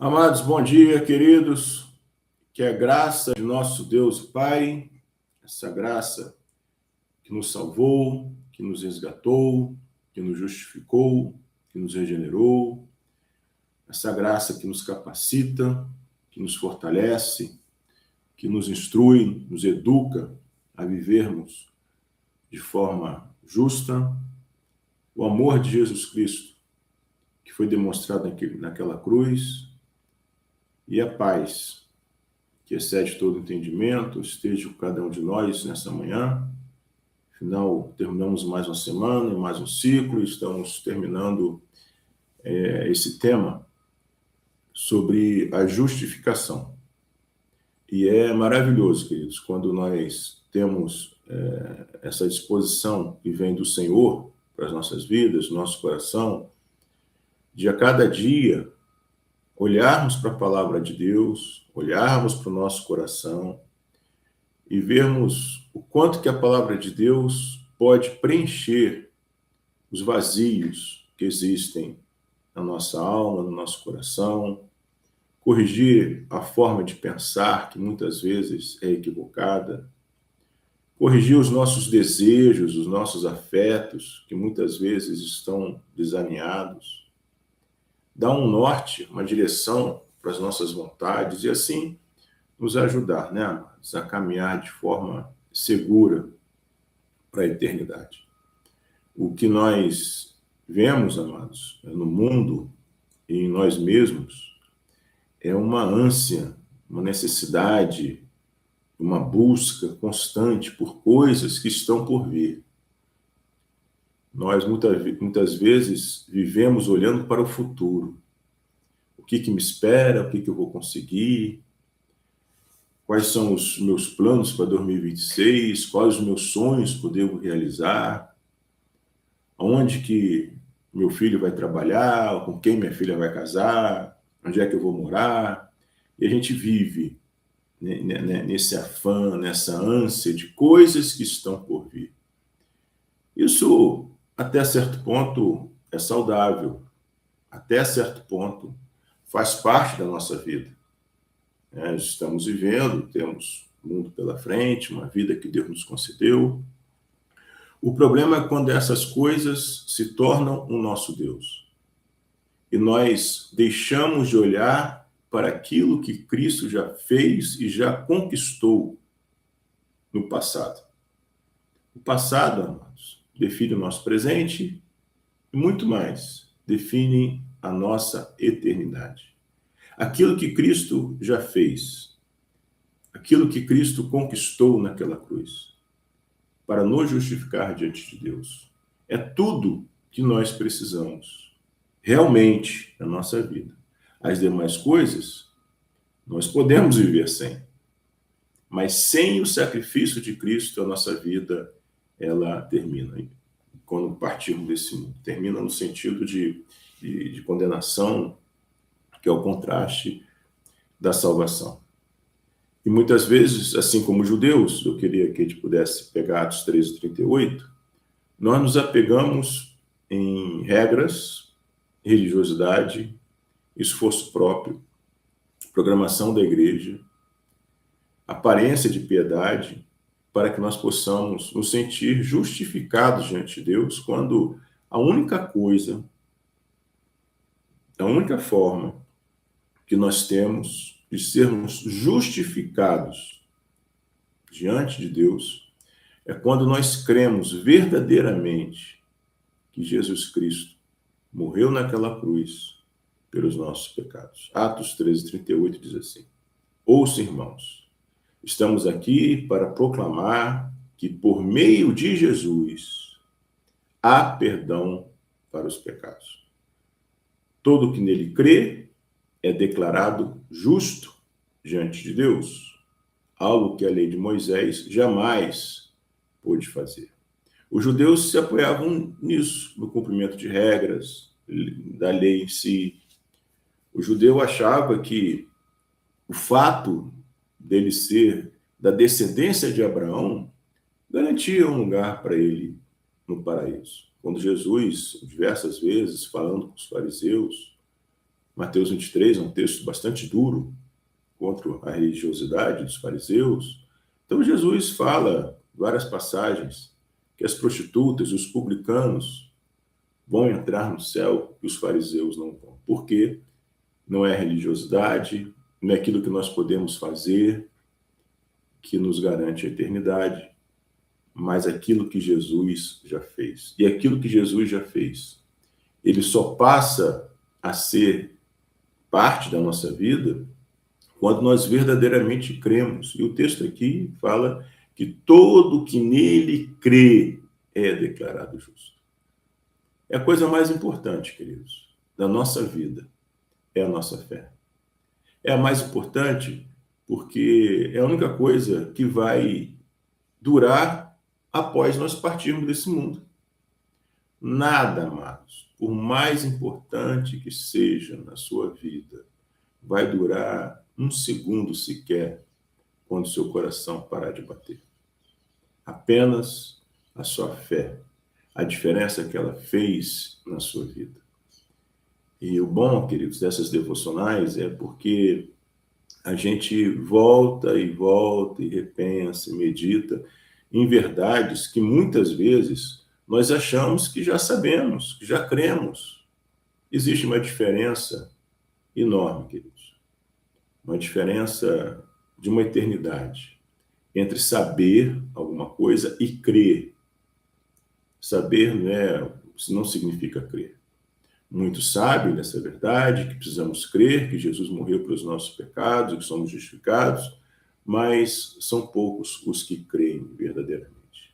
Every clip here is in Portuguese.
Amados, bom dia, queridos. Que a graça de nosso Deus Pai, essa graça que nos salvou, que nos resgatou, que nos justificou, que nos regenerou, essa graça que nos capacita, que nos fortalece, que nos instrui, nos educa a vivermos de forma justa, o amor de Jesus Cristo, que foi demonstrado naquela cruz, e a paz que excede todo entendimento, esteja com cada um de nós nessa manhã. Afinal, terminamos mais uma semana, mais um ciclo, e estamos terminando esse tema sobre a justificação. E é maravilhoso, queridos, quando nós temos essa disposição que vem do Senhor para as nossas vidas, nosso coração, de a cada dia olharmos para a palavra de Deus, olharmos para o nosso coração e vermos o quanto que a palavra de Deus pode preencher os vazios que existem na nossa alma, no nosso coração, corrigir a forma de pensar, que muitas vezes é equivocada, corrigir os nossos desejos, os nossos afetos, que muitas vezes estão desalinhados, dar um norte, uma direção para as nossas vontades e assim nos ajudar, né, amados, a caminhar de forma segura para a eternidade. O que nós vemos, amados, no mundo e em nós mesmos é uma ânsia, uma necessidade, uma busca constante por coisas que estão por vir. Nós muitas vezes vivemos olhando para o futuro. O que me espera, o que eu vou conseguir, quais são os meus planos para 2026, quais os meus sonhos que eu devo realizar, onde que meu filho vai trabalhar, com quem minha filha vai casar, onde é que eu vou morar. E a gente vive nesse afã, nessa ânsia de coisas que estão por vir. Isso, até certo ponto, é saudável. Até certo ponto, faz parte da nossa vida. Estamos vivendo, temos um mundo pela frente, uma vida que Deus nos concedeu. O problema é quando essas coisas se tornam o nosso Deus. E nós deixamos de olhar para aquilo que Cristo já fez e já conquistou no passado. O passado, amados, define o nosso presente e muito mais, define a nossa eternidade. Aquilo que Cristo já fez, aquilo que Cristo conquistou naquela cruz, para nos justificar diante de Deus, é tudo que nós precisamos, realmente, na nossa vida. As demais coisas, nós podemos viver sem. Mas sem o sacrifício de Cristo, a nossa vida, ela termina. Quando partirmos desse mundo, termina no sentido de condenação, que é o contraste da salvação. E muitas vezes, assim como os judeus, eu queria que a gente pudesse pegar Atos 13:38, nós nos apegamos em regras, religiosidade, esforço próprio, programação da igreja, aparência de piedade, para que nós possamos nos sentir justificados diante de Deus, quando a única coisa, a única forma que nós temos de sermos justificados diante de Deus é quando nós cremos verdadeiramente que Jesus Cristo morreu naquela cruz pelos nossos pecados. Atos 13:38 diz assim: ouça, irmãos, estamos aqui para proclamar que por meio de Jesus há perdão para os pecados. Todo que nele crê é declarado justo diante de Deus, algo que a lei de Moisés jamais pôde fazer. Os judeus se apoiavam nisso, no cumprimento de regras, da lei em si. O judeu achava que o fato dele ser da descendência de Abraão garantia um lugar para ele no paraíso. Quando Jesus, diversas vezes, falando com os fariseus, Mateus 23 é um texto bastante duro contra a religiosidade dos fariseus. Então Jesus fala várias passagens que as prostitutas, os publicanos vão entrar no céu e os fariseus não vão. Por quê? Não é a religiosidade, não é aquilo que nós podemos fazer que nos garante a eternidade, mas aquilo que Jesus já fez. E aquilo que Jesus já fez, ele só passa a ser parte da nossa vida quando nós verdadeiramente cremos. E o texto aqui fala que todo que nele crê é declarado justo. É a coisa mais importante, queridos, da nossa vida, é a nossa fé. É a mais importante porque é a única coisa que vai durar após nós partirmos desse mundo. Nada, amados, por mais importante que seja na sua vida, vai durar um segundo sequer quando seu coração parar de bater. Apenas a sua fé, a diferença que ela fez na sua vida. E o bom, queridos, dessas devocionais é porque a gente volta e repensa e medita em verdades que muitas vezes nós achamos que já sabemos, que já cremos. Existe uma diferença enorme, queridos. Uma diferença de uma eternidade entre saber alguma coisa e crer. Saber não significa crer. Muitos sabem dessa verdade, que precisamos crer, que Jesus morreu pelos nossos pecados, que somos justificados, mas são poucos os que creem verdadeiramente.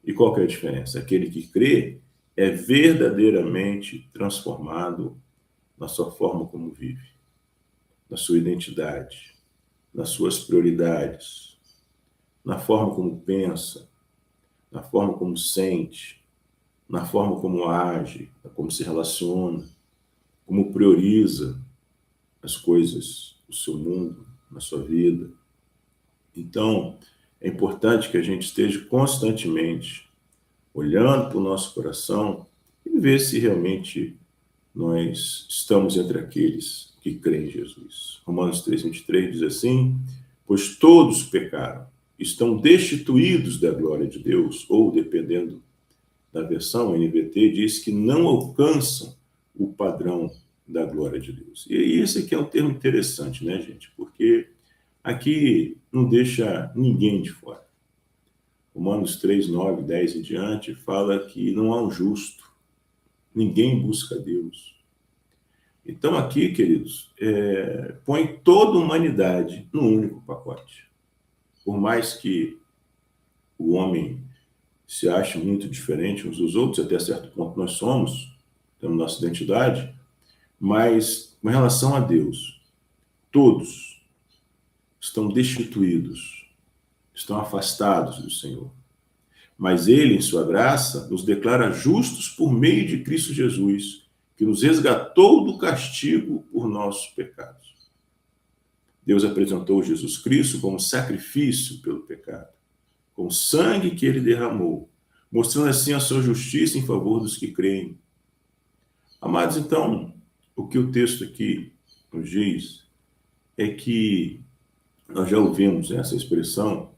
E qual que é a diferença? Aquele que crê é verdadeiramente transformado na sua forma como vive, na sua identidade, nas suas prioridades, na forma como pensa, na forma como sente, na forma como age, como se relaciona, como prioriza as coisas do seu mundo, na sua vida. Então, é importante que a gente esteja constantemente olhando para o nosso coração e ver se realmente nós estamos entre aqueles que creem em Jesus. Romanos 3:23 diz assim: pois todos pecaram, estão destituídos da glória de Deus, ou, dependendo da versão, NVT, diz que não alcançam o padrão da glória de Deus. E esse aqui é um termo interessante, né, gente? Porque aqui não deixa ninguém de fora. Romanos 3, 9, 10 e diante fala que não há um justo, ninguém busca Deus. Então aqui, queridos, põe toda a humanidade num único pacote. Por mais que o homem se ache muito diferente uns dos outros, até certo ponto nós somos, temos nossa identidade, mas com relação a Deus, todos estão destituídos, estão afastados do Senhor. Mas Ele, em sua graça, nos declara justos por meio de Cristo Jesus, que nos resgatou do castigo por nossos pecados. Deus apresentou Jesus Cristo como sacrifício pelo pecado, com o sangue que Ele derramou, mostrando assim a sua justiça em favor dos que creem. Amados, então, o que o texto aqui nos diz é que nós já ouvimos essa expressão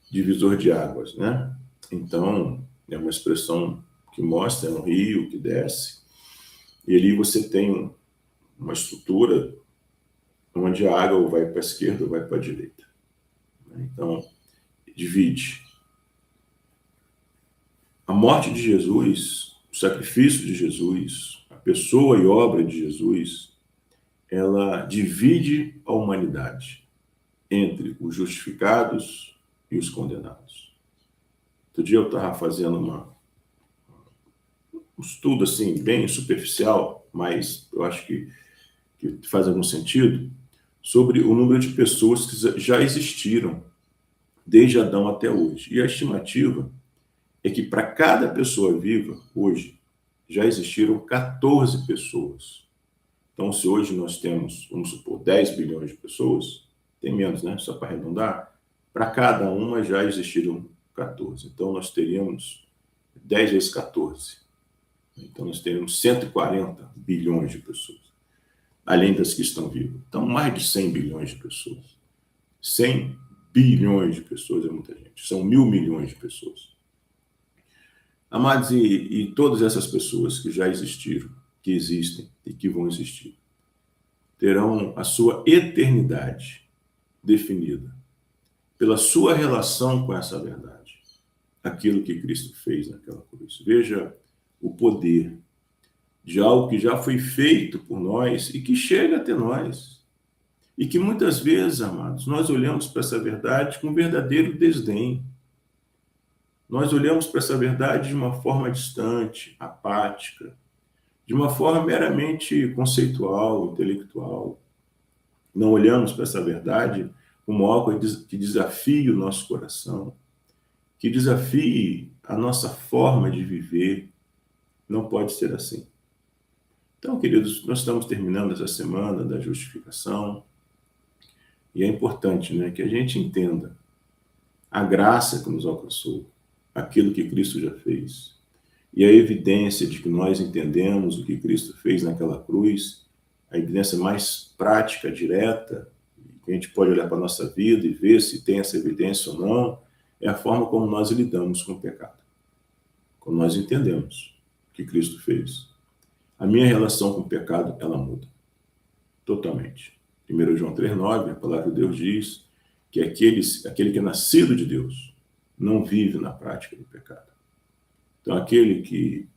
divisor de águas, né? Então, é uma expressão que mostra um rio que desce, e ali você tem uma estrutura onde a água ou vai para a esquerda ou vai para a direita. Então, divide. A morte de Jesus, o sacrifício de Jesus, a pessoa e obra de Jesus, ela divide a humanidade entre os justificados e os condenados. Outro dia eu estava fazendo um estudo assim, bem superficial, mas eu acho que faz algum sentido, sobre o número de pessoas que já existiram desde Adão até hoje. E a estimativa é que para cada pessoa viva, hoje, já existiram 14 pessoas. Então, se hoje nós temos, vamos supor, 10 bilhões de pessoas, tem menos, né? Só para arredondar, para cada uma já existiram 14. Então, nós teríamos 10 vezes 14. Então, nós teríamos 140 bilhões de pessoas. além das que estão vivas. Então, mais de 100 bilhões de pessoas. 100 bilhões de pessoas é muita gente. São 1.000 milhões de pessoas. Amados, e todas essas pessoas que já existiram, que existem e que vão existir, terão a sua eternidade definida pela sua relação com essa verdade, aquilo que Cristo fez naquela cruz. Veja o poder de algo que já foi feito por nós e que chega até nós. E que muitas vezes, amados, nós olhamos para essa verdade com um verdadeiro desdém. Nós olhamos para essa verdade de uma forma distante, apática, de uma forma meramente conceitual, intelectual. Não olhamos para essa verdade como algo que desafie o nosso coração, que desafie a nossa forma de viver. Não pode ser assim. Então, queridos, nós estamos terminando essa semana da justificação e é importante, né, que a gente entenda a graça que nos alcançou, aquilo que Cristo já fez, e a evidência de que nós entendemos o que Cristo fez naquela cruz, a evidência mais prática, direta, que a gente pode olhar para a nossa vida e ver se tem essa evidência ou não, é a forma como nós lidamos com o pecado. Quando nós entendemos o que Cristo fez. A minha relação com o pecado, ela muda. Totalmente. 1 João 3,9, a palavra de Deus diz que aquele que é nascido de Deus não vive na prática do pecado. Então, aquele que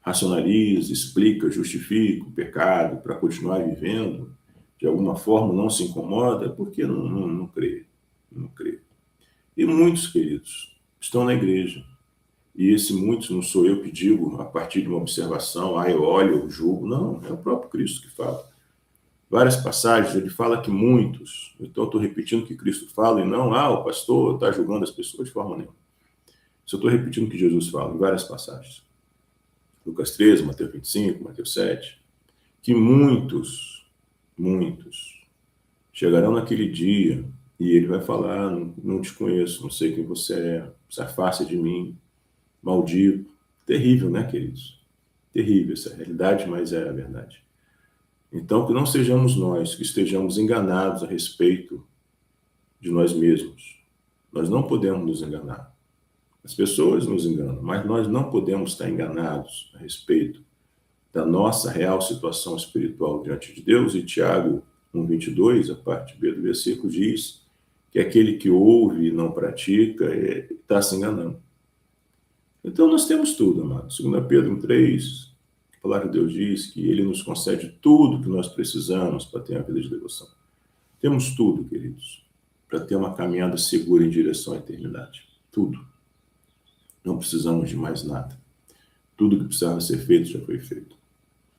racionaliza, explica, justifica o pecado para continuar vivendo, de alguma forma não se incomoda, porque não crê. Não crê. E muitos, queridos, estão na igreja. E esse muitos não sou eu que digo a partir de uma observação, eu olho, eu julgo. Não, é o próprio Cristo que fala. Várias passagens ele fala que muitos, então eu estou repetindo o que Cristo fala e não, o pastor está julgando as pessoas de forma nenhuma. Só estou repetindo o que Jesus fala em várias passagens. Lucas 13, Mateus 25, Mateus 7, que muitos chegarão naquele dia e ele vai falar, não te conheço, não sei quem você é, se afaste de mim, maldito. Terrível, né, queridos? Terrível essa realidade, mas é a verdade. Então, que não sejamos nós que estejamos enganados a respeito de nós mesmos. Nós não podemos nos enganar. As pessoas nos enganam, mas nós não podemos estar enganados a respeito da nossa real situação espiritual diante de Deus. E Tiago 1,22, a parte B do versículo, diz que aquele que ouve e não pratica está se enganando. Então, nós temos tudo, amado. 2 Pedro 1,3, a palavra de Deus diz que ele nos concede tudo que nós precisamos para ter uma vida de devoção. Temos tudo, queridos, para ter uma caminhada segura em direção à eternidade. Tudo. Não precisamos de mais nada. Tudo que precisava ser feito já foi feito.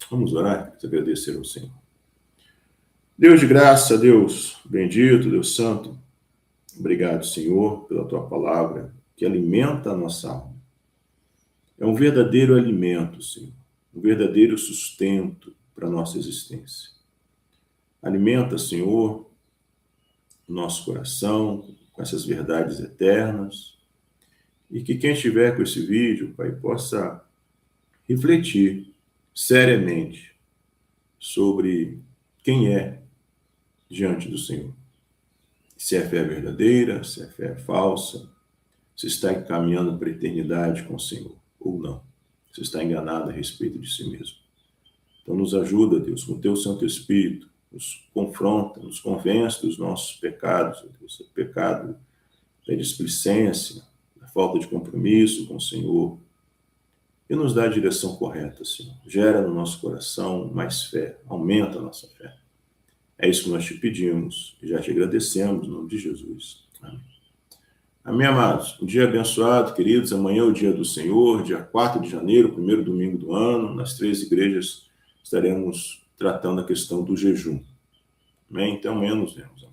Vamos orar e agradecer ao Senhor. Deus de graça, Deus bendito, Deus santo, obrigado, Senhor, pela tua palavra que alimenta a nossa alma. É um verdadeiro alimento, Senhor, um verdadeiro sustento para a nossa existência. Alimenta, Senhor, o nosso coração com essas verdades eternas e que quem estiver com esse vídeo, Pai, possa refletir seriamente sobre quem é diante do Senhor. Se é fé verdadeira, se é fé falsa, se está encaminhando para a eternidade com o Senhor ou não. Se está enganado a respeito de si mesmo. Então nos ajuda, Deus, com o teu Santo Espírito, nos confronta, nos convence dos nossos pecados, Deus, o pecado da displicência, da falta de compromisso com o Senhor, e nos dá a direção correta, Senhor. Gera no nosso coração mais fé, aumenta a nossa fé. É isso que nós te pedimos e já te agradecemos, em nome de Jesus. Amém. Amém, amados. Um dia abençoado, queridos. Amanhã é o dia do Senhor, dia 4 de janeiro, primeiro domingo do ano. Nas 3 igrejas estaremos tratando a questão do jejum. Amém? Então, amanhã nos vemos.